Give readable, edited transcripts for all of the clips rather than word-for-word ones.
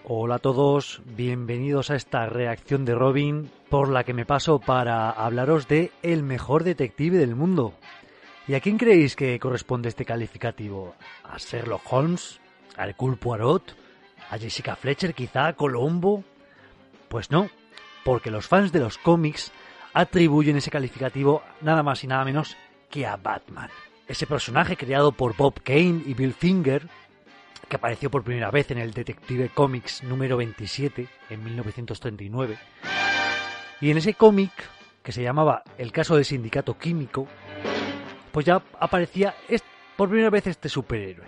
Hola a todos, bienvenidos a esta reacción de Robin por la que me paso para hablaros de el mejor detective del mundo. ¿Y a quién creéis que corresponde este calificativo? ¿A Sherlock Holmes? ¿A Hercule Poirot? ¿A Jessica Fletcher quizá? ¿A Columbo? Pues no, porque los fans de los cómics atribuyen ese calificativo nada más y nada menos que a Batman. Ese personaje creado por Bob Kane y Bill Finger, que apareció por primera vez en el Detective Comics número 27 en 1939. Y en ese cómic, que se llamaba El caso del sindicato químico, pues ya aparecía por primera vez este superhéroe.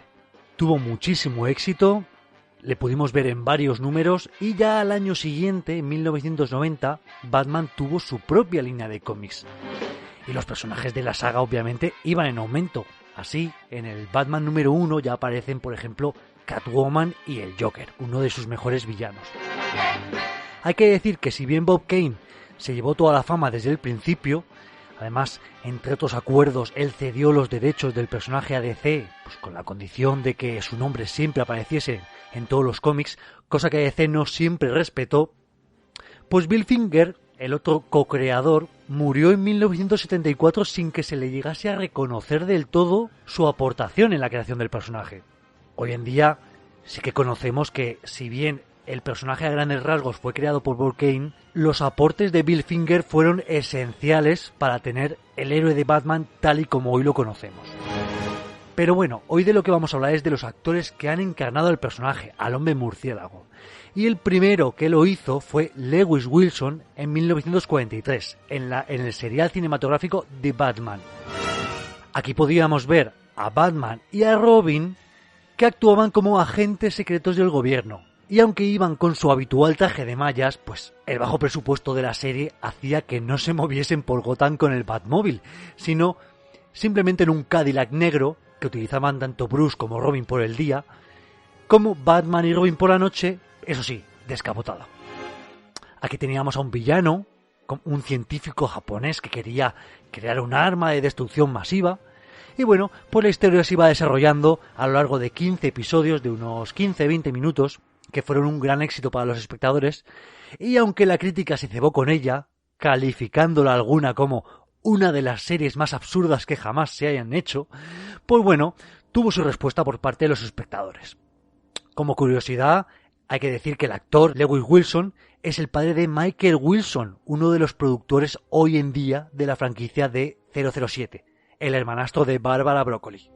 Tuvo muchísimo éxito, le pudimos ver en varios números y ya al año siguiente, en 1990, Batman tuvo su propia línea de cómics. Y los personajes de la saga obviamente iban en aumento. Así, en el Batman número 1 ya aparecen, por ejemplo, Catwoman y el Joker, uno de sus mejores villanos. Hay que decir que si bien Bob Kane se llevó toda la fama desde el principio, además, entre otros acuerdos, él cedió los derechos del personaje a DC, pues con la condición de que su nombre siempre apareciese en todos los cómics, cosa que DC no siempre respetó, pues Bill Finger, el otro co-creador, murió en 1974 sin que se le llegase a reconocer del todo su aportación en la creación del personaje. Hoy en día sí que conocemos que, si bien el personaje a grandes rasgos fue creado por Bob Kane, los aportes de Bill Finger fueron esenciales para tener el héroe de Batman tal y como hoy lo conocemos. Pero bueno, hoy de lo que vamos a hablar es de los actores que han encarnado al personaje, al hombre murciélago. Y el primero que lo hizo fue Lewis Wilson en 1943, en el serial cinematográfico The Batman. Aquí podíamos ver a Batman y a Robin, que actuaban como agentes secretos del gobierno. Y aunque iban con su habitual traje de mallas, pues el bajo presupuesto de la serie hacía que no se moviesen por Gotham con el Batmóvil, sino simplemente en un Cadillac negro que utilizaban tanto Bruce como Robin por el día, como Batman y Robin por la noche, eso sí, descapotado. Aquí teníamos a un villano, un científico japonés que quería crear un arma de destrucción masiva. Y bueno, pues la historia se iba desarrollando a lo largo de 15 episodios de unos 15-20 minutos, que fueron un gran éxito para los espectadores, y aunque la crítica se cebó con ella, calificándola alguna como una de las series más absurdas que jamás se hayan hecho, pues bueno, tuvo su respuesta por parte de los espectadores. Como curiosidad, hay que decir que el actor Lewis Wilson es el padre de Michael Wilson, uno de los productores hoy en día de la franquicia de 007, el hermanastro de Bárbara Broccoli.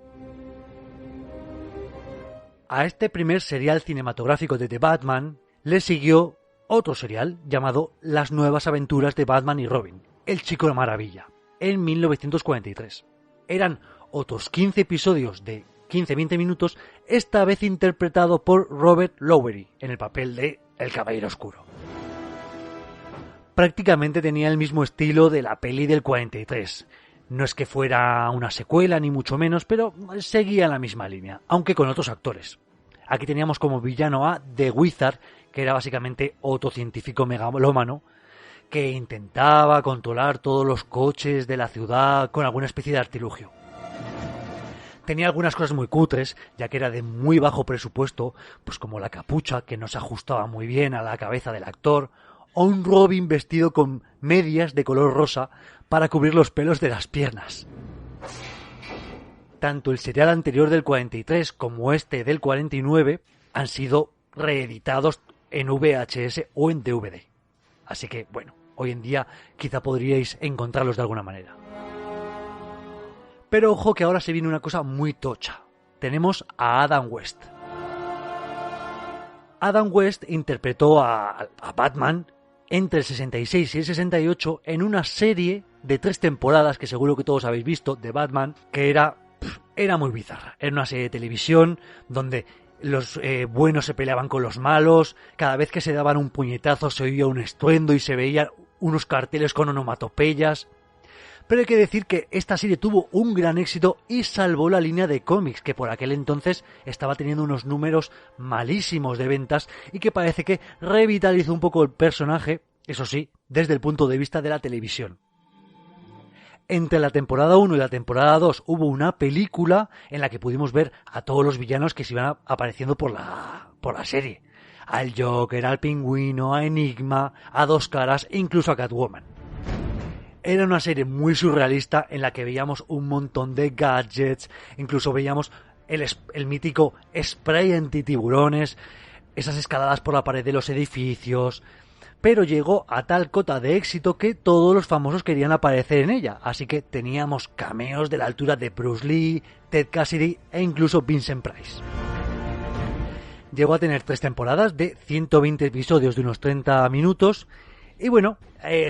A este primer serial cinematográfico de The Batman le siguió otro serial llamado Las nuevas aventuras de Batman y Robin, El Chico de Maravilla, en 1943. Eran otros 15 episodios de 15-20 minutos, esta vez interpretado por Robert Lowery, en el papel de El Caballero Oscuro. Prácticamente tenía el mismo estilo de la peli del 43. No es que fuera una secuela ni mucho menos, pero seguía en la misma línea, aunque con otros actores. Aquí teníamos como villano a The Wizard, que era básicamente otro científico megalómano que intentaba controlar todos los coches de la ciudad con alguna especie de artilugio. Tenía algunas cosas muy cutres, ya que era de muy bajo presupuesto, pues como la capucha, que no se ajustaba muy bien a la cabeza del actor, o un Robin vestido con medias de color rosa para cubrir los pelos de las piernas. Tanto el serial anterior del 43 como este del 49 han sido reeditados en VHS o en DVD. Así que, bueno, hoy en día quizá podríais encontrarlos de alguna manera. Pero ojo que ahora se viene una cosa muy tocha. Tenemos a Adam West. Adam West interpretó a Batman entre el 66 y el 68 en una serie de 3 temporadas que seguro que todos habéis visto, de Batman, que era muy bizarra. Era una serie de televisión donde los buenos se peleaban con los malos, cada vez que se daban un puñetazo se oía un estruendo y se veían unos carteles con onomatopeyas. Pero hay que decir que esta serie tuvo un gran éxito y salvó la línea de cómics, que por aquel entonces estaba teniendo unos números malísimos de ventas y que parece que revitalizó un poco el personaje, eso sí, desde el punto de vista de la televisión. Entre la temporada 1 y la temporada 2 hubo una película en la que pudimos ver a todos los villanos que se iban apareciendo por la serie. Al Joker, al Pingüino, a Enigma, a Dos Caras e incluso a Catwoman. Era una serie muy surrealista en la que veíamos un montón de gadgets, incluso veíamos el mítico spray antitiburones, esas escaladas por la pared de los edificios, pero llegó a tal cota de éxito que todos los famosos querían aparecer en ella, así que teníamos cameos de la altura de Bruce Lee, Ted Cassidy e incluso Vincent Price. Llegó a tener 3 temporadas de 120 episodios de unos 30 minutos, y bueno,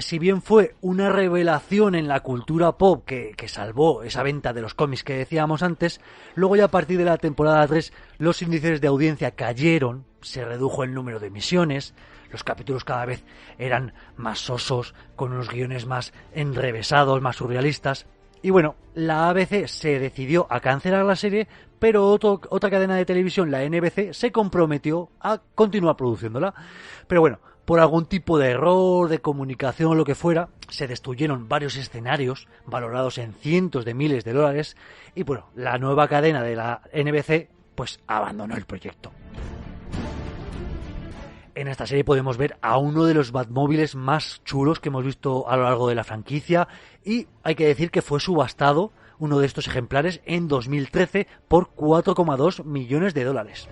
si bien fue una revelación en la cultura pop que salvó esa venta de los cómics que decíamos antes, luego ya a partir de la temporada 3 los índices de audiencia cayeron, se redujo el número de emisiones, los capítulos cada vez eran más sosos, con unos guiones más enrevesados, más surrealistas. Y bueno, la ABC se decidió a cancelar la serie, pero otra cadena de televisión, la NBC, se comprometió a continuar produciéndola. Pero bueno, por algún tipo de error, de comunicación o lo que fuera, se destruyeron varios escenarios valorados en cientos de miles de dólares y bueno, la nueva cadena de la NBC pues abandonó el proyecto. En esta serie podemos ver a uno de los Batmóviles más chulos que hemos visto a lo largo de la franquicia y hay que decir que fue subastado uno de estos ejemplares en 2013 por 4,2 millones de dólares.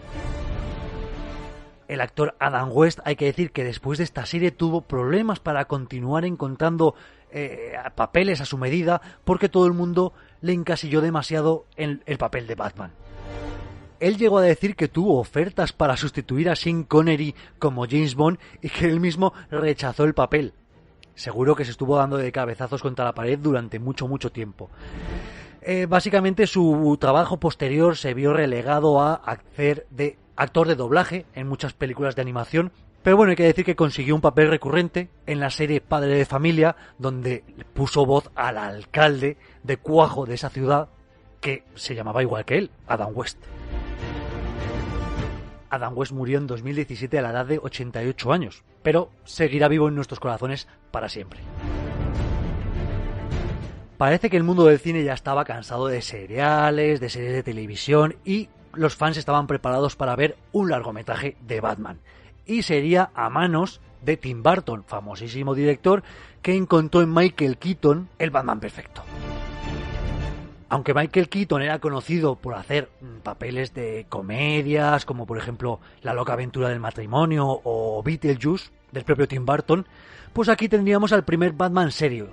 El actor Adam West, hay que decir que después de esta serie tuvo problemas para continuar encontrando papeles a su medida porque todo el mundo le encasilló demasiado en el papel de Batman. Él llegó a decir que tuvo ofertas para sustituir a Sean Connery como James Bond y que él mismo rechazó el papel. Seguro que se estuvo dando de cabezazos contra la pared durante mucho tiempo. Básicamente su trabajo posterior se vio relegado a hacer de actor de doblaje en muchas películas de animación, pero bueno, hay que decir que consiguió un papel recurrente en la serie Padre de Familia, donde puso voz al alcalde de Cuajo de esa ciudad, que se llamaba igual que él, Adam West. Adam West murió en 2017 a la edad de 88 años, pero seguirá vivo en nuestros corazones para siempre. Parece que el mundo del cine ya estaba cansado de seriales, de series de televisión y los fans estaban preparados para ver un largometraje de Batman. Y sería a manos de Tim Burton, famosísimo director, que encontró en Michael Keaton el Batman perfecto. Aunque Michael Keaton era conocido por hacer papeles de comedias, como por ejemplo La loca aventura del matrimonio o Beetlejuice, del propio Tim Burton, pues aquí tendríamos al primer Batman serio.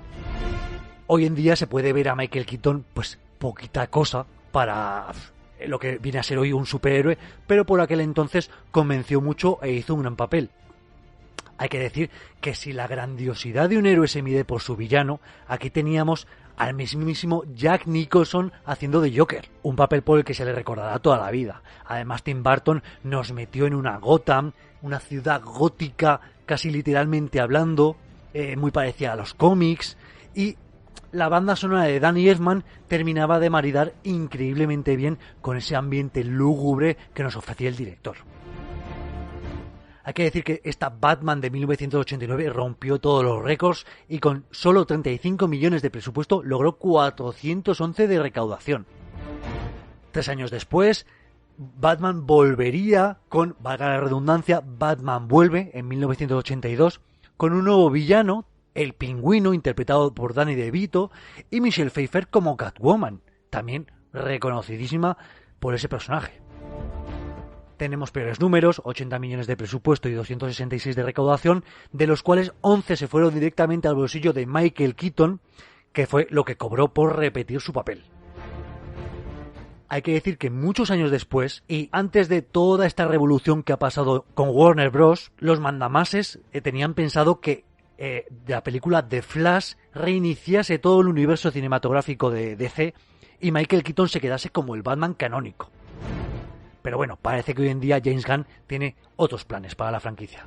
Hoy en día se puede ver a Michael Keaton pues poquita cosa para lo que viene a ser hoy un superhéroe, pero por aquel entonces convenció mucho e hizo un gran papel. Hay que decir que si la grandiosidad de un héroe se mide por su villano, aquí teníamos al mismísimo Jack Nicholson haciendo de Joker, un papel por el que se le recordará toda la vida. Además, Tim Burton nos metió en una Gotham, una ciudad gótica, casi literalmente hablando, muy parecida a los cómics, y la banda sonora de Danny Elfman terminaba de maridar increíblemente bien con ese ambiente lúgubre que nos ofrecía el director. Hay que decir que esta Batman de 1989 rompió todos los récords y con solo 35 millones de presupuesto logró 411 de recaudación. 3 años después, Batman volvería con, valga la redundancia, Batman vuelve en 1982 con un nuevo villano, el Pingüino, interpretado por Danny DeVito, y Michelle Pfeiffer como Catwoman, también reconocidísima por ese personaje. Tenemos peores números, 80 millones de presupuesto y 266 de recaudación, de los cuales 11 se fueron directamente al bolsillo de Michael Keaton, que fue lo que cobró por repetir su papel. Hay que decir que muchos años después, y antes de toda esta revolución que ha pasado con Warner Bros., los mandamases tenían pensado que la película The Flash reiniciase todo el universo cinematográfico de DC y Michael Keaton se quedase como el Batman canónico. Pero bueno, parece que hoy en día James Gunn tiene otros planes para la franquicia.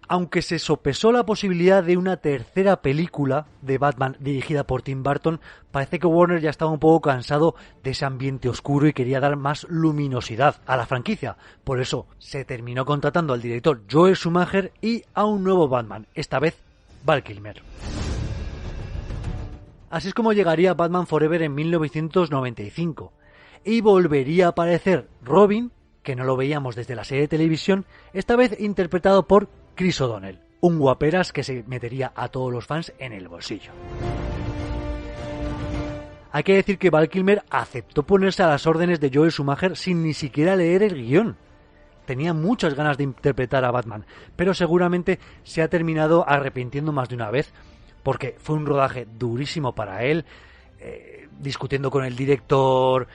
Aunque se sopesó la posibilidad de una tercera película de Batman dirigida por Tim Burton, parece que Warner ya estaba un poco cansado de ese ambiente oscuro y quería dar más luminosidad a la franquicia. Por eso se terminó contratando al director Joel Schumacher y a un nuevo Batman, esta vez Val Kilmer. Así es como llegaría Batman Forever en 1995 y volvería a aparecer Robin, que no lo veíamos desde la serie de televisión, esta vez interpretado por Chris O'Donnell, un guaperas que se metería a todos los fans en el bolsillo. Hay que decir que Val Kilmer aceptó ponerse a las órdenes de Joel Schumacher sin ni siquiera leer el guión. Tenía muchas ganas de interpretar a Batman, pero seguramente se ha terminado arrepintiendo más de una vez, porque fue un rodaje durísimo para él, discutiendo con el director,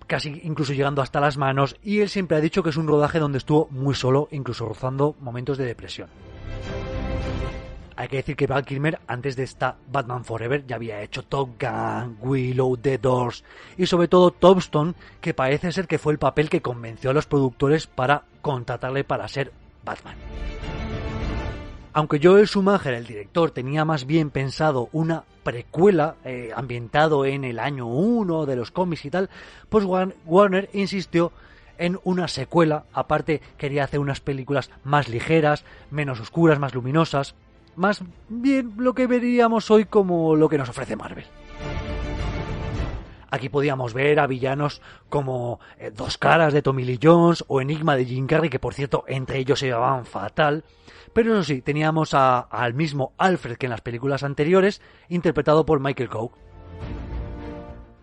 casi incluso llegando hasta las manos, y él siempre ha dicho que es un rodaje donde estuvo muy solo, incluso rozando momentos de depresión. Hay que decir que Val Kilmer, antes de esta Batman Forever, ya había hecho Top Gun, Willow, The Doors y sobre todo Tombstone, que parece ser que fue el papel que convenció a los productores para contratarle para ser Batman. Aunque Joel Schumacher, el director, tenía más bien pensado una precuela ambientado en el año 1 de los cómics y tal, pues Warner insistió en una secuela. Aparte quería hacer unas películas más ligeras, menos oscuras, más luminosas, más bien lo que veríamos hoy como lo que nos ofrece Marvel. Aquí podíamos ver a villanos como Dos Caras de Tommy Lee Jones o Enigma de Jim Carrey, que por cierto entre ellos se llevaban fatal, pero eso sí, teníamos al mismo Alfred que en las películas anteriores, interpretado por Michael Caine.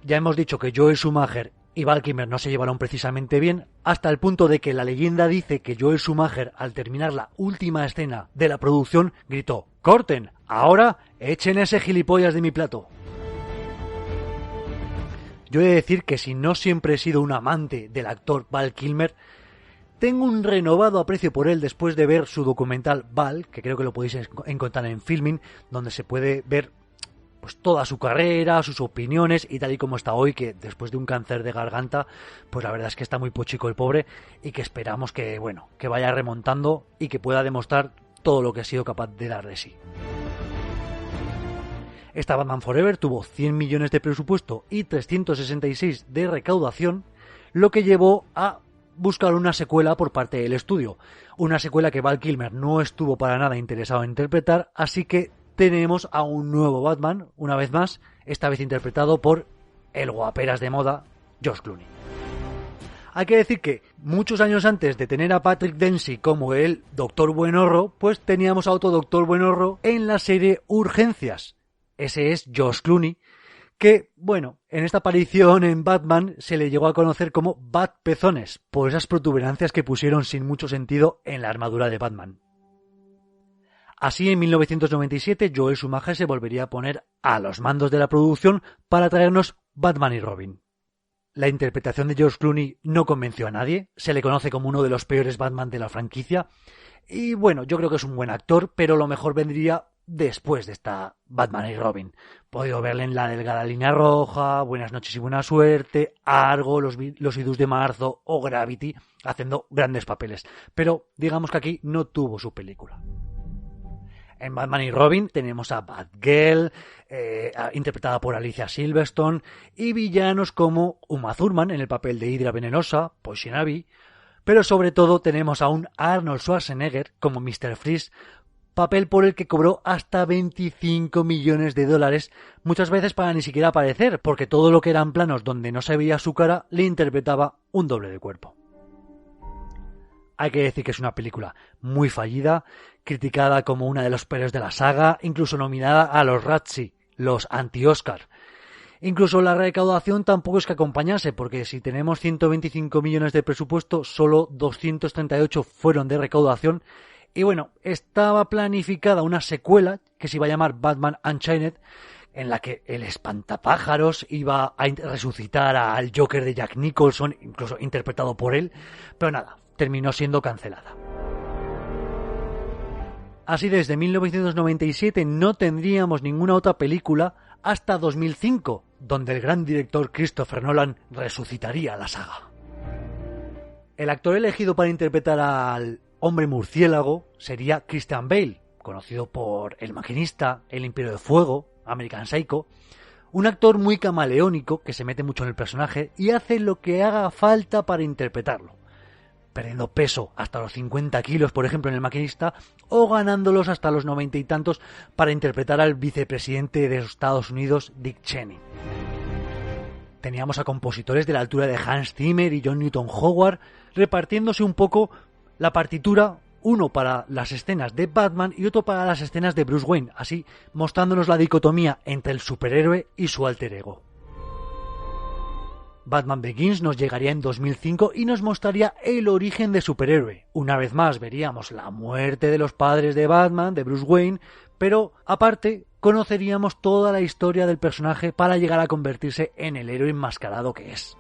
Ya hemos dicho que Joel Schumacher y Val Kilmer no se llevaron precisamente bien, hasta el punto de que la leyenda dice que Joel Schumacher, al terminar la última escena de la producción, gritó: ¡corten! ¡Ahora echen ese gilipollas de mi plato! Yo he de decir que si no siempre he sido un amante del actor Val Kilmer, tengo un renovado aprecio por él después de ver su documental Val, que creo que lo podéis encontrar en Filmin, donde se puede ver pues toda su carrera, sus opiniones y tal y como está hoy, que después de un cáncer de garganta, pues la verdad es que está muy pochico el pobre y que esperamos que, bueno, que vaya remontando y que pueda demostrar todo lo que ha sido capaz de dar de sí. Esta Batman Forever tuvo 100 millones de presupuesto y 366 de recaudación, lo que llevó a buscar una secuela por parte del estudio. Una secuela que Val Kilmer no estuvo para nada interesado en interpretar, así que tenemos a un nuevo Batman, una vez más, esta vez interpretado por el guaperas de moda, George Clooney. Hay que decir que muchos años antes de tener a Patrick Dempsey como el Doctor Buenorro, pues teníamos a otro Doctor Buenorro en la serie Urgencias. Ese es George Clooney, que, bueno, en esta aparición en Batman se le llegó a conocer como Bat Pezones, por esas protuberancias que pusieron sin mucho sentido en la armadura de Batman. Así, en 1997, Joel Schumacher se volvería a poner a los mandos de la producción para traernos Batman y Robin. La interpretación de George Clooney no convenció a nadie, se le conoce como uno de los peores Batman de la franquicia, y bueno, yo creo que es un buen actor, pero lo mejor vendría después de esta Batman y Robin. Podido verle en La Delgada Línea Roja, Buenas noches y buena suerte, Argo, Los idus de marzo o Gravity, haciendo grandes papeles, pero digamos que aquí no tuvo su película. En Batman y Robin tenemos a Batgirl, interpretada por Alicia Silverstone, y villanos como Uma Thurman en el papel de Hydra Venenosa, Poison Ivy, pero sobre todo tenemos a un Arnold Schwarzenegger como Mr. Freeze, papel por el que cobró hasta 25 millones de dólares, muchas veces para ni siquiera aparecer, porque todo lo que eran planos donde no se veía su cara le interpretaba un doble de cuerpo. Hay que decir que es una película muy fallida, criticada como una de los peores de la saga, incluso nominada a los Razzie, los anti-Oscar. Incluso la recaudación tampoco es que acompañase, porque si tenemos 125 millones de presupuesto, solo 238 fueron de recaudación. Y bueno, estaba planificada una secuela que se iba a llamar Batman Unchained, en la que el espantapájaros iba a resucitar al Joker de Jack Nicholson, incluso interpretado por él, pero nada, terminó siendo cancelada. Así, desde 1997 no tendríamos ninguna otra película hasta 2005, donde el gran director Christopher Nolan resucitaría la saga. El actor elegido para interpretar al Hombre Murciélago sería Christian Bale, conocido por El Maquinista, El Imperio de Fuego, American Psycho, un actor muy camaleónico que se mete mucho en el personaje y hace lo que haga falta para interpretarlo. perdiendo peso hasta los 50 kilos, por ejemplo, en El maquinista, o ganándolos hasta los 90 y tantos para interpretar al vicepresidente de Estados Unidos, Dick Cheney. Teníamos a compositores de la altura de Hans Zimmer y John Newton Howard repartiéndose un poco la partitura, uno para las escenas de Batman y otro para las escenas de Bruce Wayne, así mostrándonos la dicotomía entre el superhéroe y su alter ego. Batman Begins nos llegaría en 2005 y nos mostraría el origen de superhéroe. Una vez más veríamos la muerte de los padres de Batman, de Bruce Wayne, pero aparte conoceríamos toda la historia del personaje para llegar a convertirse en el héroe enmascarado que es.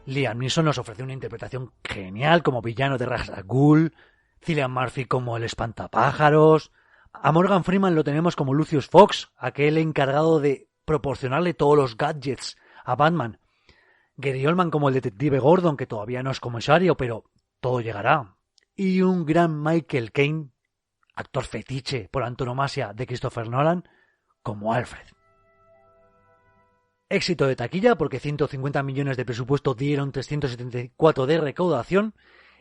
Liam Neeson nos ofreció una interpretación genial como villano de Ra's al Ghul, Cillian Murphy como el espantapájaros, a Morgan Freeman lo tenemos como Lucius Fox, aquel encargado de proporcionarle todos los gadgets a Batman, Gary Oldman como el detective Gordon, que todavía no es comisario, pero todo llegará, y un gran Michael Caine, actor fetiche por antonomasia de Christopher Nolan, como Alfred. Éxito de taquilla porque 150 millones de presupuesto dieron 374 de recaudación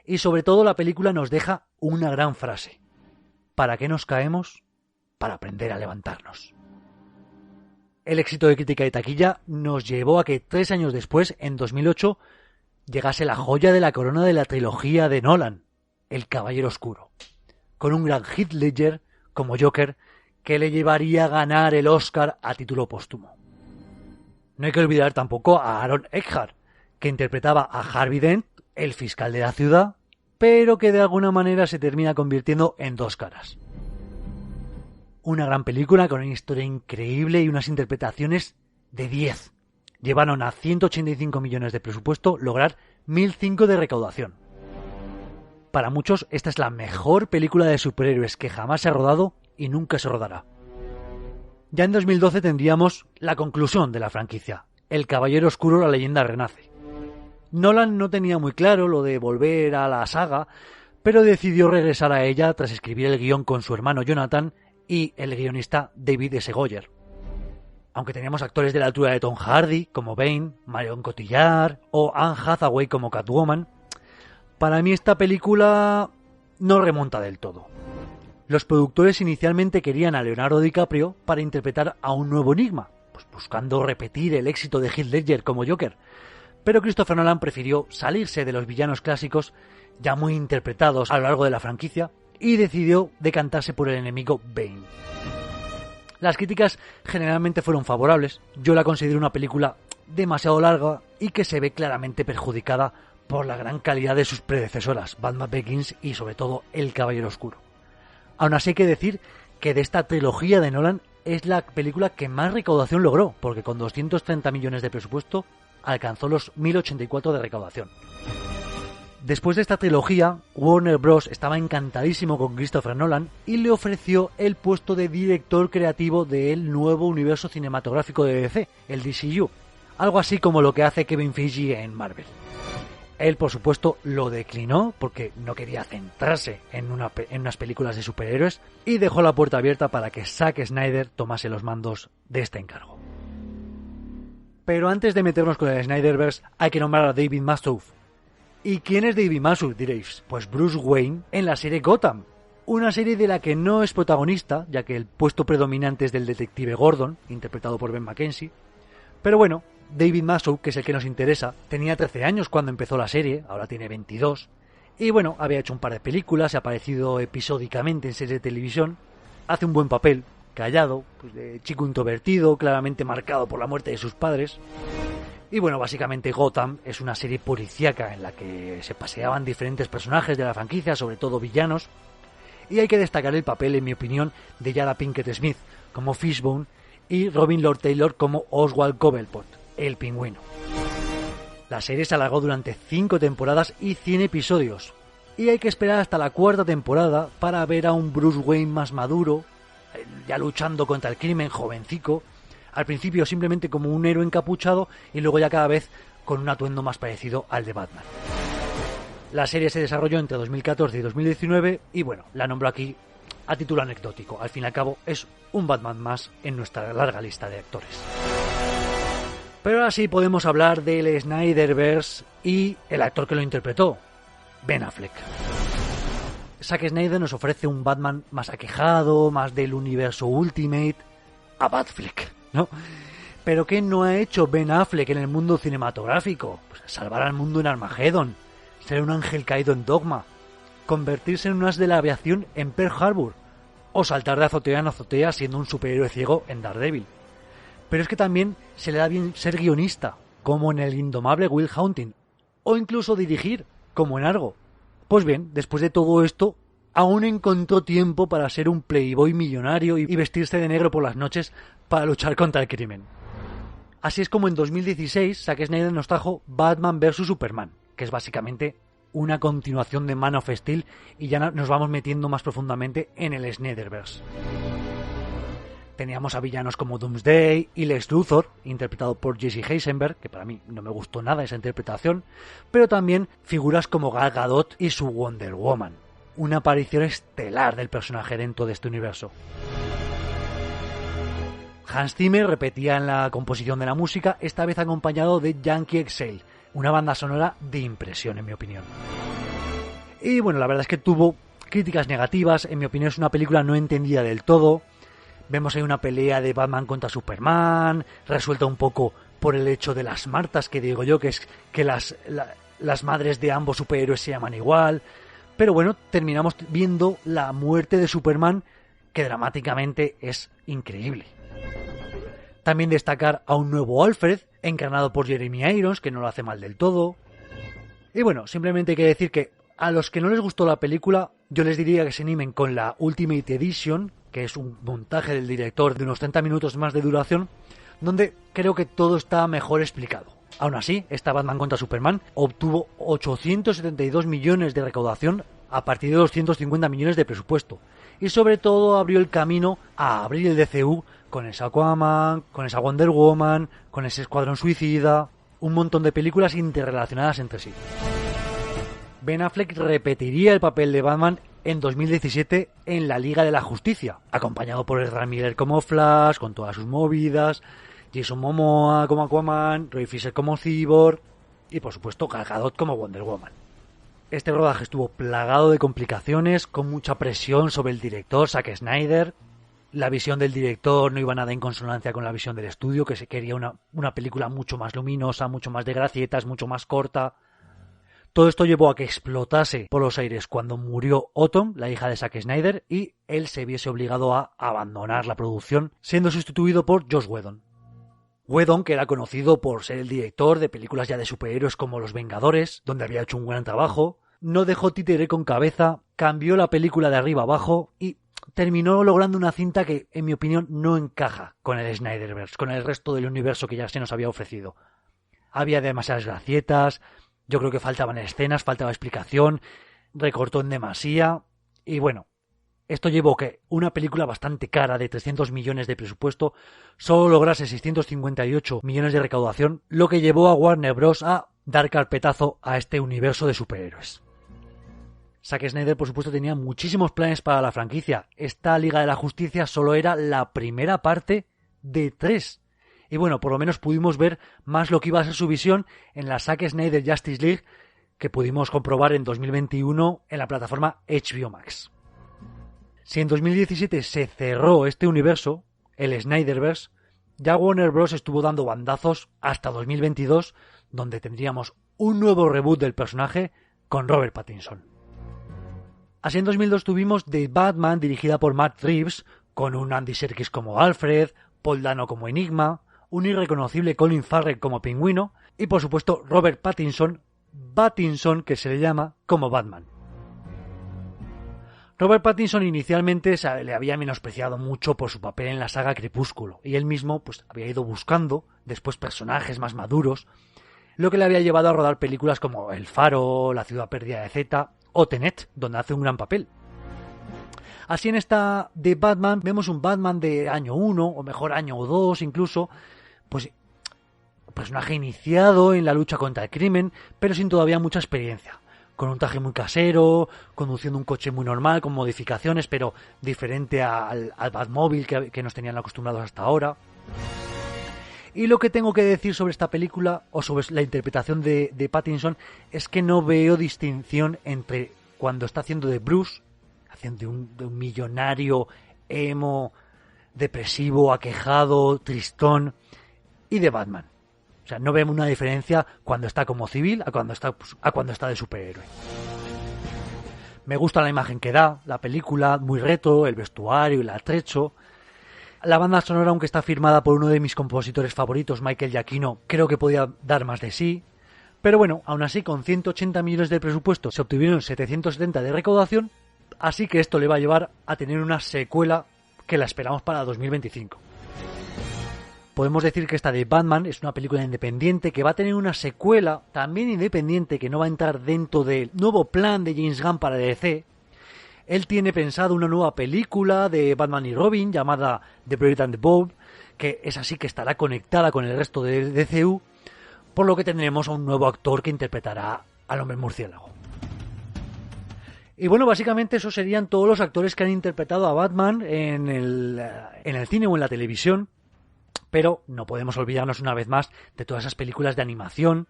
y sobre todo la película nos deja una gran frase. ¿Para qué nos caemos? Para aprender a levantarnos. El éxito de crítica y taquilla nos llevó a que 3 años después, en 2008, llegase la joya de la corona de la trilogía de Nolan, El Caballero Oscuro, con un gran Heath Ledger como Joker que le llevaría a ganar el Oscar a título póstumo. No hay que olvidar tampoco a Aaron Eckhart, que interpretaba a Harvey Dent, el fiscal de la ciudad, pero que de alguna manera se termina convirtiendo en dos caras. Una gran película con una historia increíble y unas interpretaciones de 10. Llevaron a 185 millones de presupuesto lograr 1.005 de recaudación. Para muchos esta es la mejor película de superhéroes que jamás se ha rodado y nunca se rodará. Ya en 2012 tendríamos la conclusión de la franquicia, El Caballero Oscuro, la leyenda renace. Nolan no tenía muy claro lo de volver a la saga, pero decidió regresar a ella tras escribir el guión con su hermano Jonathan y el guionista David S. Goyer. Aunque teníamos actores de la altura de Tom Hardy, como Bane, Marion Cotillard o Anne Hathaway como Catwoman, para mí esta película no remonta del todo. Los productores inicialmente querían a Leonardo DiCaprio para interpretar a un nuevo enigma, pues buscando repetir el éxito de Heath Ledger como Joker, pero Christopher Nolan prefirió salirse de los villanos clásicos ya muy interpretados a lo largo de la franquicia y decidió decantarse por el enemigo Bane. Las críticas generalmente fueron favorables. Yo la considero una película demasiado larga y que se ve claramente perjudicada por la gran calidad de sus predecesoras, Batman Begins y sobre todo El Caballero Oscuro. Aún así hay que decir que de esta trilogía de Nolan es la película que más recaudación logró, porque con 230 millones de presupuesto alcanzó los 1.084 de recaudación. Después de esta trilogía, Warner Bros. Estaba encantadísimo con Christopher Nolan y le ofreció el puesto de director creativo del nuevo universo cinematográfico de DC, el DCU, algo así como lo que hace Kevin Feige en Marvel. Él, por supuesto, lo declinó porque no quería centrarse en unas películas de superhéroes y dejó la puerta abierta para que Zack Snyder tomase los mandos de este encargo. Pero antes de meternos con el Snyderverse, hay que nombrar a David Massouf. ¿Y quién es David Massouf, diréis? Pues Bruce Wayne en la serie Gotham, una serie de la que no es protagonista, ya que el puesto predominante es del detective Gordon, interpretado por Ben McKenzie. Pero bueno, David Massouf, que es el que nos interesa, tenía 13 años cuando empezó la serie, ahora tiene 22, y bueno, había hecho un par de películas, ha aparecido episódicamente en series de televisión, hace un buen papel, callado, pues de chico introvertido, claramente marcado por la muerte de sus padres. Y bueno, básicamente Gotham es una serie policíaca en la que se paseaban diferentes personajes de la franquicia, sobre todo villanos, y hay que destacar el papel, en mi opinión, de Jada Pinkett Smith como Fishbone y Robin Lord Taylor como Oswald Cobblepot, el pingüino. La serie se alargó durante 5 temporadas y 100 episodios, y hay que esperar hasta la 4ª temporada para ver a un Bruce Wayne más maduro, ya luchando contra el crimen, jovencico, al principio simplemente como un héroe encapuchado y luego ya cada vez con un atuendo más parecido al de Batman. La serie se desarrolló entre 2014 y 2019 y bueno, la nombro aquí a título anecdótico. Al fin y al cabo es un Batman más en nuestra larga lista de actores. Pero ahora sí podemos hablar del Snyderverse y el actor que lo interpretó, Ben Affleck. Zack Snyder nos ofrece un Batman más aquejado, más del universo Ultimate, a Batfleck, ¿no? ¿Pero qué no ha hecho Ben Affleck en el mundo cinematográfico? Pues salvar al mundo en Armageddon, ser un ángel caído en Dogma, convertirse en un as de la aviación en Pearl Harbor, o saltar de azotea en azotea siendo un superhéroe ciego en Daredevil. Pero es que también se le da bien ser guionista, como en el indomable Will Hunting, o incluso dirigir, como en Argo. Pues bien, después de todo esto, aún encontró tiempo para ser un playboy millonario y vestirse de negro por las noches para luchar contra el crimen. Así es como en 2016 Zack Snyder nos trajo Batman vs Superman, que es básicamente una continuación de Man of Steel, y ya nos vamos metiendo más profundamente en el Snyderverse. Teníamos a villanos como Doomsday y Lex Luthor, interpretado por Jesse Eisenberg, que para mí no me gustó nada esa interpretación, pero también figuras como Gal Gadot y su Wonder Woman, una aparición estelar del personaje dentro de este universo. Hans Zimmer repetía en la composición de la música, esta vez acompañado de Yankee Exhale, una banda sonora de impresión en mi opinión. Y bueno, la verdad es que tuvo críticas negativas, en mi opinión es una película no entendida del todo. Vemos ahí una pelea de Batman contra Superman, resuelta un poco por el hecho de las Martas, que digo yo, que es que las madres de ambos superhéroes se llaman igual. Pero bueno, terminamos viendo la muerte de Superman, que dramáticamente es increíble. También destacar a un nuevo Alfred, encarnado por Jeremy Irons, que no lo hace mal del todo. Y bueno, simplemente hay que decir que a los que no les gustó la película, yo les diría que se animen con la Ultimate Edition, que es un montaje del director de unos 30 minutos más de duración, donde creo que todo está mejor explicado. Aún así, esta Batman contra Superman obtuvo 872 millones de recaudación a partir de 250 millones de presupuesto. Y sobre todo abrió el camino a abrir el DCU con esa Aquaman, con esa Wonder Woman, con ese Escuadrón Suicida, un montón de películas interrelacionadas entre sí. Ben Affleck repetiría el papel de Batman en 2017 en la Liga de la Justicia, acompañado por Ezra Miller como Flash, con todas sus movidas, Jason Momoa como Aquaman, Ray Fisher como Cyborg y por supuesto Gal Gadot como Wonder Woman. Este rodaje estuvo plagado de complicaciones, con mucha presión sobre el director Zack Snyder. La visión del director no iba nada en consonancia con la visión del estudio, que se quería una película mucho más luminosa, mucho más de gracietas, mucho más corta. Todo esto llevó a que explotase por los aires cuando murió Autumn, la hija de Zack Snyder, y él se viese obligado a abandonar la producción, siendo sustituido por Joss Whedon. Whedon, que era conocido por ser el director de películas ya de superhéroes como Los Vengadores, donde había hecho un gran trabajo, no dejó títere con cabeza, cambió la película de arriba abajo y terminó logrando una cinta que, en mi opinión, no encaja con el Snyderverse, con el resto del universo que ya se nos había ofrecido. Había demasiadas gracietas, yo creo que faltaban escenas, faltaba explicación, recortó en demasía y bueno, esto llevó a que una película bastante cara de 300 millones de presupuesto solo lograse 658 millones de recaudación, lo que llevó a Warner Bros. A dar carpetazo a este universo de superhéroes. Zack Snyder, por supuesto, tenía muchísimos planes para la franquicia. Esta Liga de la Justicia solo era la primera parte de 3. Y bueno, por lo menos pudimos ver más lo que iba a ser su visión en la Zack Snyder Justice League, que pudimos comprobar en 2021 en la plataforma HBO Max. Si en 2017 se cerró este universo, el Snyderverse, ya Warner Bros. Estuvo dando bandazos hasta 2022, donde tendríamos un nuevo reboot del personaje con Robert Pattinson. Así en 2002 tuvimos The Batman, dirigida por Matt Reeves, con un Andy Serkis como Alfred, Paul Dano como Enigma, un irreconocible Colin Farrell como Pingüino y por supuesto Robert Pattinson, que se le llama, como Batman. Robert Pattinson inicialmente le había menospreciado mucho por su papel en la saga Crepúsculo y él mismo pues había ido buscando después personajes más maduros, lo que le había llevado a rodar películas como El Faro, La ciudad perdida de Z o Tenet, donde hace un gran papel. Así en esta de Batman vemos un Batman de año 1 o mejor año 2 incluso, pues personaje iniciado en la lucha contra el crimen, pero sin todavía mucha experiencia. Con un traje muy casero, conduciendo un coche muy normal, con modificaciones, pero diferente al Batmóvil que nos tenían acostumbrados hasta ahora. Y lo que tengo que decir sobre esta película, o sobre la interpretación de Pattinson, es que no veo distinción entre cuando está haciendo de Bruce, haciendo de un millonario emo, depresivo, aquejado, tristón, y de Batman. O sea, no vemos una diferencia cuando está como civil a cuando está de superhéroe. Me gusta la imagen que da, la película, muy retro, el vestuario, el atrecho. La banda sonora, aunque está firmada por uno de mis compositores favoritos, Michael Giacchino, creo que podía dar más de sí. Pero bueno, aún así, con 180 millones de presupuesto se obtuvieron 770 de recaudación, así que esto le va a llevar a tener una secuela que la esperamos para 2025. Podemos decir que esta de Batman es una película independiente que va a tener una secuela también independiente que no va a entrar dentro del nuevo plan de James Gunn para DC. Él tiene pensado una nueva película de Batman y Robin llamada The Brave and the Bold, que es así que estará conectada con el resto de DCU, por lo que tendremos a un nuevo actor que interpretará al Hombre Murciélago. Y bueno, básicamente esos serían todos los actores que han interpretado a Batman en el cine o en la televisión, pero no podemos olvidarnos una vez más de todas esas películas de animación.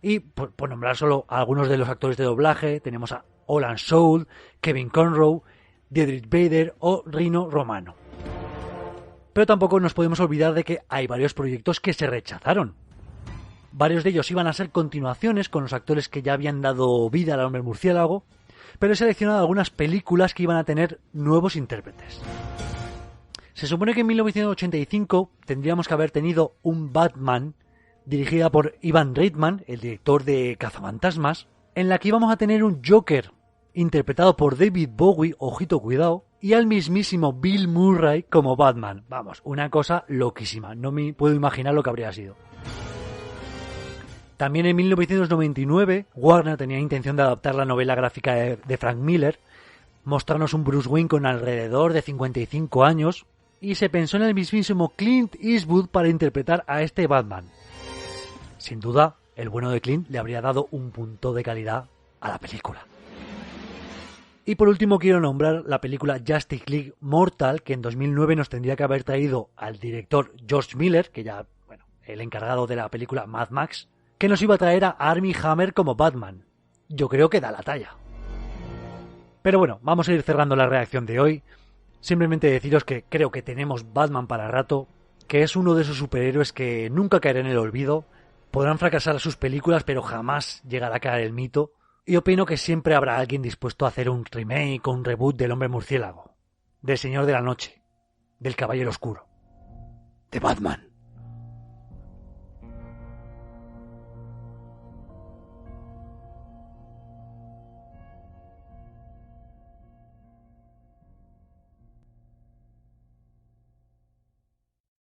Y por nombrar solo a algunos de los actores de doblaje, tenemos a Olan Soul, Kevin Conroy, Diedrich Bader o Rino Romano. Pero tampoco nos podemos olvidar de que hay varios proyectos que se rechazaron. Varios de ellos iban a ser continuaciones con los actores que ya habían dado vida al Hombre Murciélago, pero he seleccionado algunas películas que iban a tener nuevos intérpretes. Se supone que en 1985 tendríamos que haber tenido un Batman dirigida por Ivan Reitman, el director de Cazafantasmas, en la que íbamos a tener un Joker interpretado por David Bowie, ojito cuidado, y al mismísimo Bill Murray como Batman. Vamos, una cosa loquísima, no me puedo imaginar lo que habría sido. También en 1999 Warner tenía intención de adaptar la novela gráfica de Frank Miller, mostrarnos un Bruce Wayne con alrededor de 55 años, y se pensó en el mismísimo Clint Eastwood para interpretar a este Batman. Sin duda, el bueno de Clint le habría dado un punto de calidad a la película. Y por último quiero nombrar la película Justice League Mortal, que en 2009 nos tendría que haber traído al director George Miller, que ya, bueno, el encargado de la película Mad Max, que nos iba a traer a Armie Hammer como Batman. Yo creo que da la talla. Pero bueno, vamos a ir cerrando la reacción de hoy. Simplemente deciros que creo que tenemos Batman para rato, que es uno de esos superhéroes que nunca caerá en el olvido. Podrán fracasar sus películas, pero jamás llegará a caer el mito. Y opino que siempre habrá alguien dispuesto a hacer un remake o un reboot del Hombre Murciélago, del Señor de la Noche, del Caballero Oscuro, de Batman.